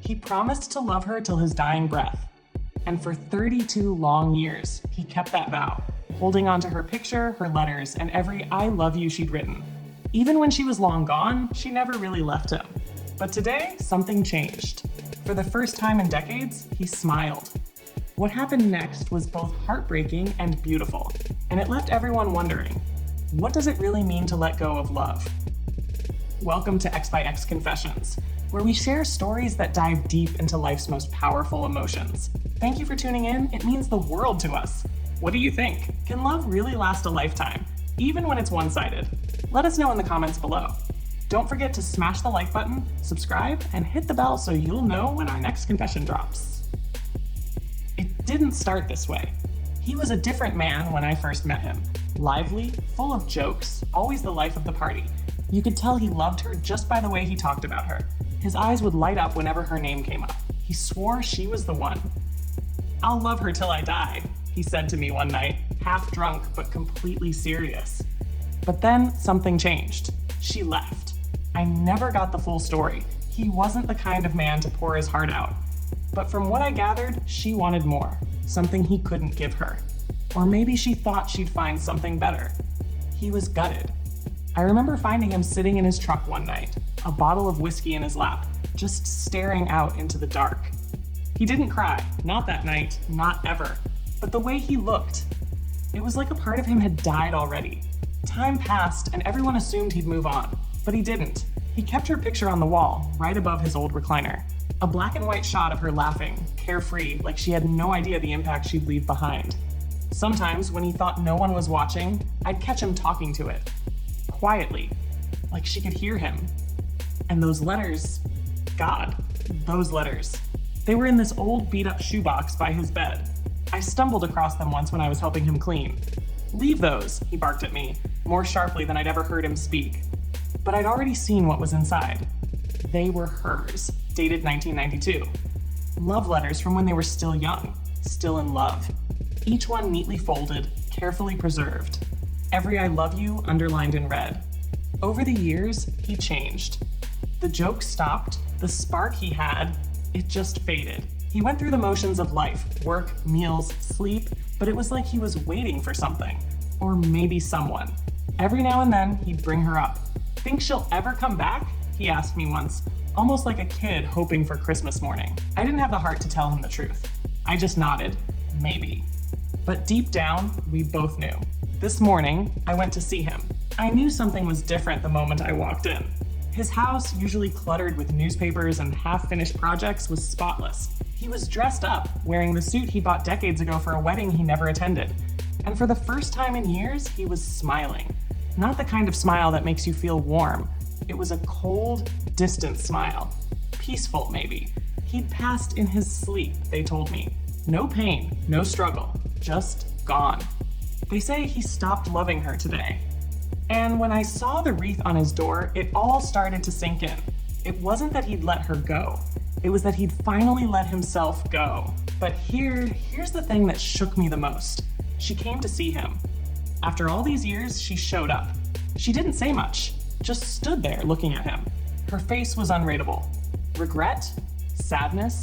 He promised to love her till his dying breath. And for 32 long years, he kept that vow, holding on to her picture, her letters, and every I love you she'd written. Even when she was long gone, she never really left him. But today, something changed. For the first time in decades, he smiled. What happened next was both heartbreaking and beautiful, and it left everyone wondering, what does it really mean to let go of love? Welcome to X by X Confessions, where we share stories that dive deep into life's most powerful emotions. Thank you for tuning in. It means the world to us. What do you think? Can love really last a lifetime, even when it's one-sided? Let us know in the comments below. Don't forget to smash the like button, subscribe, and hit the bell so you'll know when our next confession drops. It didn't start this way. He was a different man when I first met him. Lively, full of jokes, always the life of the party. You could tell he loved her just by the way he talked about her. His eyes would light up whenever her name came up. He swore she was the one. "I'll love her till I die," he said to me one night, half drunk but completely serious. But then something changed. She left. I never got the full story. He wasn't the kind of man to pour his heart out. But from what I gathered, she wanted more, something he couldn't give her. Or maybe she thought she'd find something better. He was gutted. I remember finding him sitting in his truck one night, a bottle of whiskey in his lap, just staring out into the dark. He didn't cry, not that night, not ever, but the way he looked. It was like a part of him had died already. Time passed and everyone assumed he'd move on, but he didn't. He kept her picture on the wall, right above his old recliner. A black and white shot of her laughing, carefree, like she had no idea the impact she'd leave behind. Sometimes, when he thought no one was watching, I'd catch him talking to it. Quietly, like she could hear him. And those letters, God, those letters. They were in this old beat-up shoebox by his bed. I stumbled across them once when I was helping him clean. "Leave those," he barked at me, more sharply than I'd ever heard him speak. But I'd already seen what was inside. They were hers, dated 1992. Love letters from when they were still young, still in love. Each one neatly folded, carefully preserved. Every I love you underlined in red. Over the years, he changed. The jokes stopped, the spark he had, it just faded. He went through the motions of life, work, meals, sleep, but it was like he was waiting for something. Or maybe someone. Every now and then, he'd bring her up. "Think she'll ever come back?" he asked me once, almost like a kid hoping for Christmas morning. I didn't have the heart to tell him the truth. I just nodded, maybe. But deep down, we both knew. This morning, I went to see him. I knew something was different the moment I walked in. His house, usually cluttered with newspapers and half-finished projects, was spotless. He was dressed up, wearing the suit he bought decades ago for a wedding he never attended. And for the first time in years, he was smiling. Not the kind of smile that makes you feel warm. It was a cold, distant smile. Peaceful, maybe. He'd passed in his sleep, they told me. No pain, no struggle, just gone. They say he stopped loving her today. And when I saw the wreath on his door, it all started to sink in. It wasn't that he'd let her go. It was that he'd finally let himself go. But here's the thing that shook me the most. She came to see him. After all these years, she showed up. She didn't say much, just stood there looking at him. Her face was unreadable. Regret? Sadness?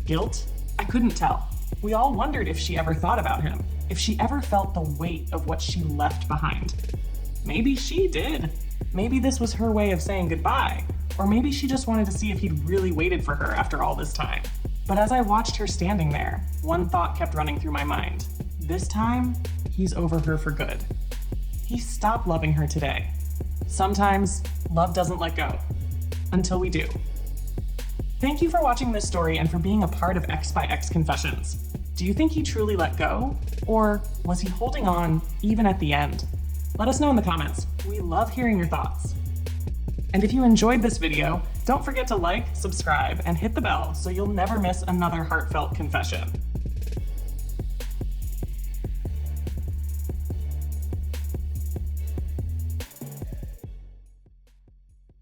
Guilt? I couldn't tell. We all wondered if she ever thought about him, if she ever felt the weight of what she left behind. Maybe she did. Maybe this was her way of saying goodbye, or maybe she just wanted to see if he'd really waited for her after all this time. But as I watched her standing there, one thought kept running through my mind. This time, he's over her for good. He stopped loving her today. Sometimes, love doesn't let go. Until we do. Thank you for watching this story and for being a part of X by X Confessions. Do you think he truly let go? Or was he holding on even at the end? Let us know in the comments. We love hearing your thoughts. And if you enjoyed this video, don't forget to like, subscribe, and hit the bell so you'll never miss another heartfelt confession.